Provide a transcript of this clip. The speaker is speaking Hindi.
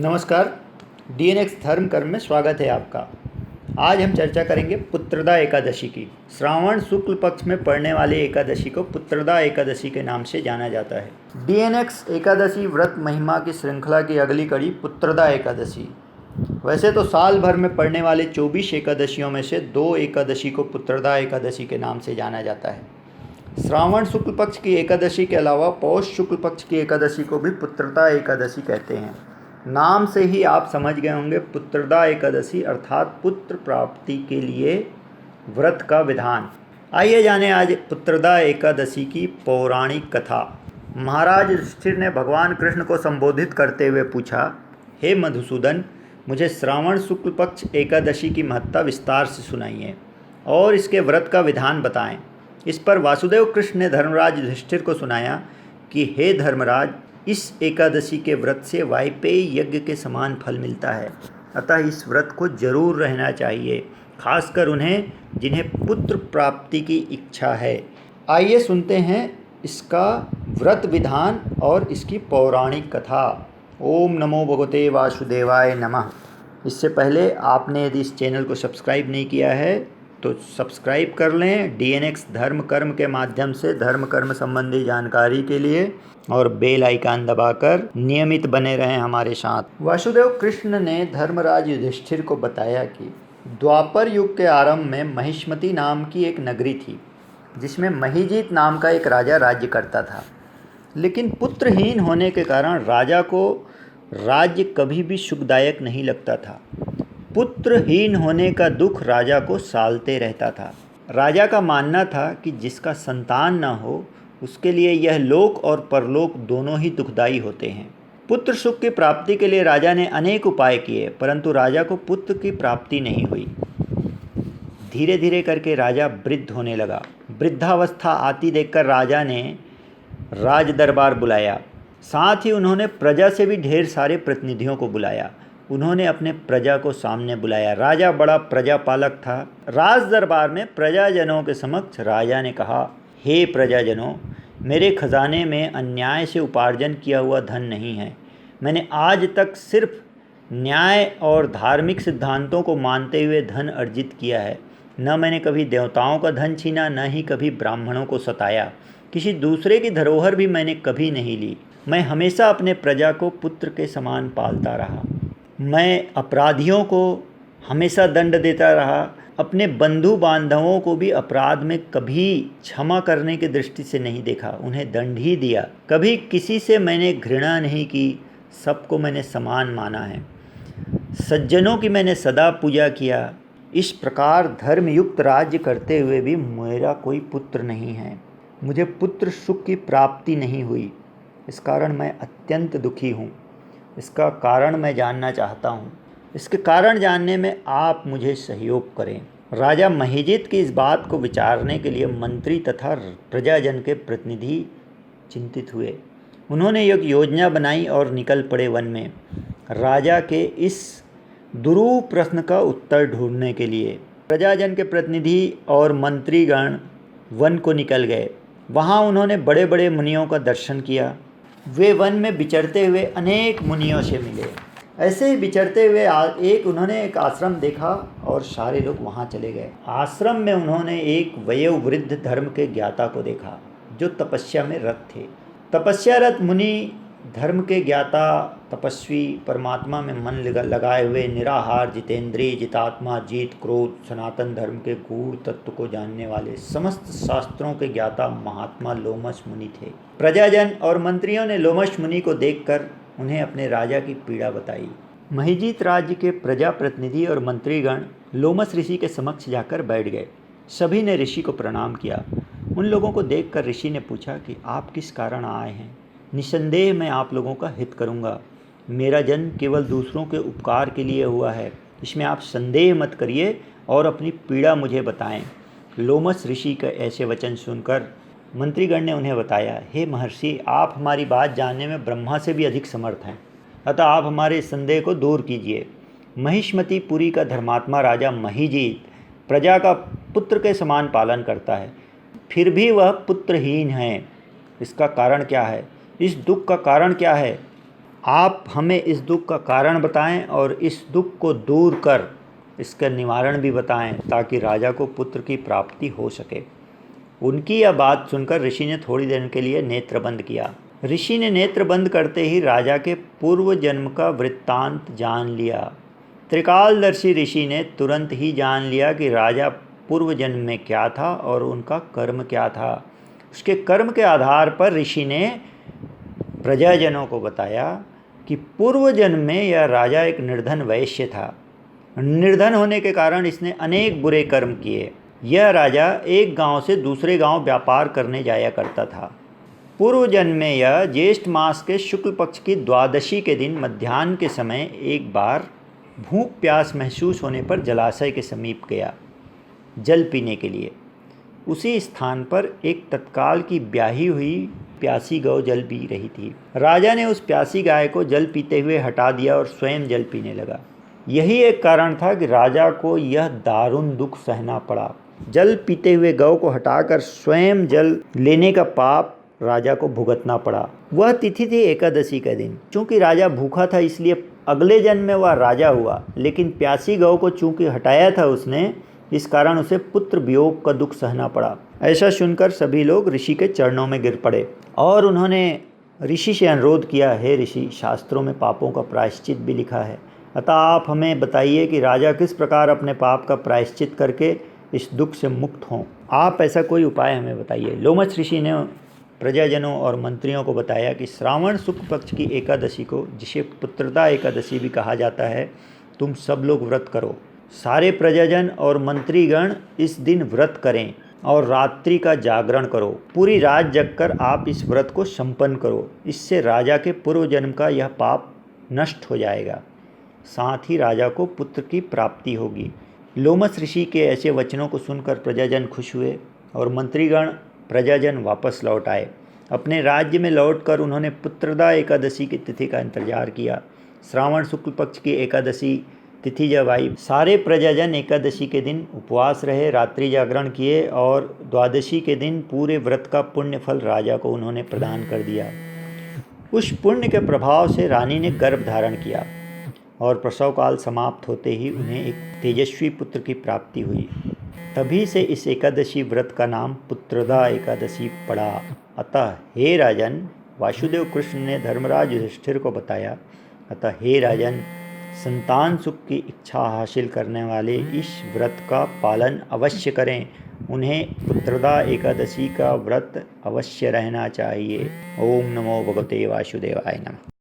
नमस्कार। डीएनएक्स धर्म कर्म में स्वागत है आपका। आज हम चर्चा करेंगे पुत्रदा एकादशी की। श्रावण शुक्ल पक्ष में पड़ने वाली एकादशी को पुत्रदा एकादशी के नाम से जाना जाता है। डीएनएक्स एकादशी व्रत महिमा की श्रृंखला की अगली कड़ी पुत्रदा एकादशी। वैसे तो साल भर में पड़ने वाले 24 एकादशियों में से 2 एकादशी को पुत्रदा एकादशी के नाम से जाना जाता है। श्रावण शुक्ल पक्ष की एकादशी के अलावा पौष शुक्ल पक्ष की एकादशी को भी पुत्रदा एकादशी कहते हैं। नाम से ही आप समझ गए होंगे, पुत्रदा एकादशी अर्थात पुत्र प्राप्ति के लिए व्रत का विधान। आइए जाने आज पुत्रदा एकादशी की पौराणिक कथा। महाराज युधिष्ठिर ने भगवान कृष्ण को संबोधित करते हुए पूछा, हे मधुसूदन, मुझे श्रावण शुक्ल पक्ष एकादशी की महत्ता विस्तार से सुनाइए और इसके व्रत का विधान बताएं। इस पर वासुदेव कृष्ण ने धर्मराज युधिष्ठिर को सुनाया कि हे धर्मराज, इस एकादशी के व्रत से वाजपेयी यज्ञ के समान फल मिलता है, अतः इस व्रत को जरूर रहना चाहिए, खासकर उन्हें जिन्हें पुत्र प्राप्ति की इच्छा है। आइए सुनते हैं इसका व्रत विधान और इसकी पौराणिक कथा। ओम नमो भगवते वासुदेवाय नमः। इससे पहले आपने यदि इस चैनल को सब्सक्राइब नहीं किया है तो सब्सक्राइब कर लें डीएनएक्स धर्म कर्म के माध्यम से धर्म कर्म संबंधी जानकारी के लिए, और बेल आइकन दबाकर नियमित बने रहें हमारे साथ। वासुदेव कृष्ण ने धर्मराज युधिष्ठिर को बताया कि द्वापर युग के आरंभ में महिष्मति नाम की एक नगरी थी, जिसमें महिजीत नाम का एक राजा राज्य करता था। लेकिन पुत्रहीन होने के कारण राजा को राज्य कभी भी सुखदायक नहीं लगता था। पुत्रहीन होने का दुख राजा को सालते रहता था। राजा का मानना था कि जिसका संतान न हो उसके लिए यह लोक और परलोक दोनों ही दुखदायी होते हैं। पुत्र सुख की प्राप्ति के लिए राजा ने अनेक उपाय किए, परंतु राजा को पुत्र की प्राप्ति नहीं हुई। धीरे धीरे करके राजा वृद्ध होने लगा। वृद्धावस्था आती देखकर राजा ने राज दरबार बुलाया। साथ ही उन्होंने प्रजा से भी ढेर सारे प्रतिनिधियों को बुलाया। उन्होंने अपने प्रजा को सामने बुलाया। राजा बड़ा प्रजापालक था। राज दरबार में प्रजाजनों के समक्ष राजा ने कहा, हे प्रजाजनों, मेरे खजाने में अन्याय से उपार्जन किया हुआ धन नहीं है। मैंने आज तक सिर्फ न्याय और धार्मिक सिद्धांतों को मानते हुए धन अर्जित किया है। न मैंने कभी देवताओं का धन छीना, न ही कभी ब्राह्मणों को सताया। किसी दूसरे की धरोहर भी मैंने कभी नहीं ली। मैं हमेशा अपने प्रजा को पुत्र के समान पालता रहा। मैं अपराधियों को हमेशा दंड देता रहा। अपने बंधु बांधवों को भी अपराध में कभी क्षमा करने की दृष्टि से नहीं देखा, उन्हें दंड ही दिया। कभी किसी से मैंने घृणा नहीं की, सबको मैंने समान माना है। सज्जनों की मैंने सदा पूजा किया। इस प्रकार धर्मयुक्त राज्य करते हुए भी मेरा कोई पुत्र नहीं है। मुझे पुत्र सुख की प्राप्ति नहीं हुई। इस कारण मैं अत्यंत दुखी हूँ। इसका कारण मैं जानना चाहता हूँ। इसके कारण जानने में आप मुझे सहयोग करें। राजा महिजीत की इस बात को विचारने के लिए मंत्री तथा प्रजाजन के प्रतिनिधि चिंतित हुए। उन्होंने एक योजना बनाई और निकल पड़े वन में, राजा के इस दुरूह प्रश्न का उत्तर ढूंढने के लिए। प्रजाजन के प्रतिनिधि और मंत्रीगण वन को निकल गए। वहाँ उन्होंने बड़े बड़े मुनियों का दर्शन किया। वे वन में विचरते हुए अनेक मुनियों से मिले। ऐसे ही विचरते हुए उन्होंने एक आश्रम देखा और सारे लोग वहाँ चले गए। आश्रम में उन्होंने एक वयोवृद्ध धर्म के ज्ञाता को देखा, जो तपस्या में रत थे। तपस्यारत मुनि, धर्म के ज्ञाता, तपस्वी, परमात्मा में मन लगाए हुए, निराहार, जितेंद्रिय, जितात्मा, जीत क्रोध, सनातन धर्म के गूढ़ तत्व को जानने वाले, समस्त शास्त्रों के ज्ञाता महात्मा लोमश मुनि थे। प्रजाजन और मंत्रियों ने लोमश मुनि को देखकर उन्हें अपने राजा की पीड़ा बताई। महिजीत राज्य के प्रजा प्रतिनिधि और मंत्रीगण लोमश ऋषि के समक्ष जाकर बैठ गए। सभी ने ऋषि को प्रणाम किया। उन लोगों को देखकर ऋषि ने पूछा कि आप किस कारण आए हैं। निसंदेह मैं आप लोगों का हित करूंगा। मेरा जन्म केवल दूसरों के उपकार के लिए हुआ है, इसमें आप संदेह मत करिए और अपनी पीड़ा मुझे बताएं। लोमश ऋषि का ऐसे वचन सुनकर मंत्रीगण ने उन्हें बताया, हे महर्षि, आप हमारी बात जानने में ब्रह्मा से भी अधिक समर्थ हैं, अतः आप हमारे संदेह को दूर कीजिए। महिष्मतिपुरी का धर्मात्मा राजा महिजीत प्रजा का पुत्र के समान पालन करता है, फिर भी वह पुत्रहीन है। इसका कारण क्या है? इस दुख का कारण क्या है? आप हमें इस दुख का कारण बताएं और इस दुख को दूर कर इसका निवारण भी बताएं ताकि राजा को पुत्र की प्राप्ति हो सके। उनकी यह बात सुनकर ऋषि ने थोड़ी देर के लिए नेत्र बंद किया। ऋषि ने नेत्र बंद करते ही राजा के पूर्व जन्म का वृत्तांत जान लिया। त्रिकालदर्शी ऋषि ने तुरंत ही जान लिया कि राजा पूर्व जन्म में क्या था और उनका कर्म क्या था। उसके कर्म के आधार पर ऋषि ने प्रजाजनों को बताया कि पूर्व जन्म में यह राजा एक निर्धन वैश्य था। निर्धन होने के कारण इसने अनेक बुरे कर्म किए। यह राजा एक गांव से दूसरे गांव व्यापार करने जाया करता था। पूर्व जन्म में यह ज्येष्ठ मास के शुक्ल पक्ष की द्वादशी के दिन मध्याह्न के समय एक बार भूख प्यास महसूस होने पर जलाशय के समीप गया जल पीने के लिए। उसी स्थान पर एक तत्काल की ब्याही हुई प्यासी गौ जल पी रही थी। राजा ने उस प्यासी गाय को जल पीते हुए हटा दिया और स्वयं जल पीने लगा। यही एक कारण था कि राजा को यह दारुण दुख सहना पड़ा। जल पीते हुए गौ को हटाकर स्वयं जल लेने का पाप राजा को भुगतना पड़ा। वह तिथि थी एकादशी का दिन। चूंकि राजा भूखा था इसलिए अगले जन्म में वह राजा हुआ, लेकिन प्यासी गौ को चूंकि हटाया था उसने, इस कारण उसे पुत्र वियोग का दुख सहना पड़ा। ऐसा सुनकर सभी लोग ऋषि के चरणों में गिर पड़े और उन्होंने ऋषि से अनुरोध किया, हे ऋषि, शास्त्रों में पापों का प्रायश्चित भी लिखा है, अतः आप हमें बताइए कि राजा किस प्रकार अपने पाप का प्रायश्चित करके इस दुख से मुक्त हों। आप ऐसा कोई उपाय हमें बताइए। लोमश ऋषि ने प्रजाजनों और मंत्रियों को बताया कि श्रावण शुक्ल पक्ष की एकादशी को, जिसे पुत्रदा एकादशी भी कहा जाता है, तुम सब लोग व्रत करो। सारे प्रजाजन और मंत्रीगण इस दिन व्रत करें और रात्रि का जागरण करो। पूरी रात जगकर आप इस व्रत को संपन्न करो। इससे राजा के पूर्व जन्म का यह पाप नष्ट हो जाएगा, साथ ही राजा को पुत्र की प्राप्ति होगी। लोमश ऋषि के ऐसे वचनों को सुनकर प्रजाजन खुश हुए और मंत्रीगण प्रजाजन वापस लौट आए। अपने राज्य में लौटकर उन्होंने पुत्रदा एकादशी की तिथि का इंतजार किया। श्रावण शुक्ल पक्ष की एकादशी तिथि जब आई, सारे प्रजाजन एकादशी के दिन उपवास रहे, रात्रि जागरण किए और द्वादशी के दिन पूरे व्रत का पुण्य फल राजा को उन्होंने प्रदान कर दिया। उस पुण्य के प्रभाव से रानी ने गर्भ धारण किया और प्रसव काल समाप्त होते ही उन्हें एक तेजस्वी पुत्र की प्राप्ति हुई। तभी से इस एकादशी व्रत का नाम पुत्रदा एकादशी पड़ा। अतः हे राजन, वासुदेव कृष्ण ने धर्मराज युधिष्ठिर को बताया, अतः हे राजन, संतान सुख की इच्छा हासिल करने वाले इस व्रत का पालन अवश्य करें। उन्हें पुत्रदा एकादशी का व्रत अवश्य रहना चाहिए। ओम नमो भगवते वासुदेवाय नमः।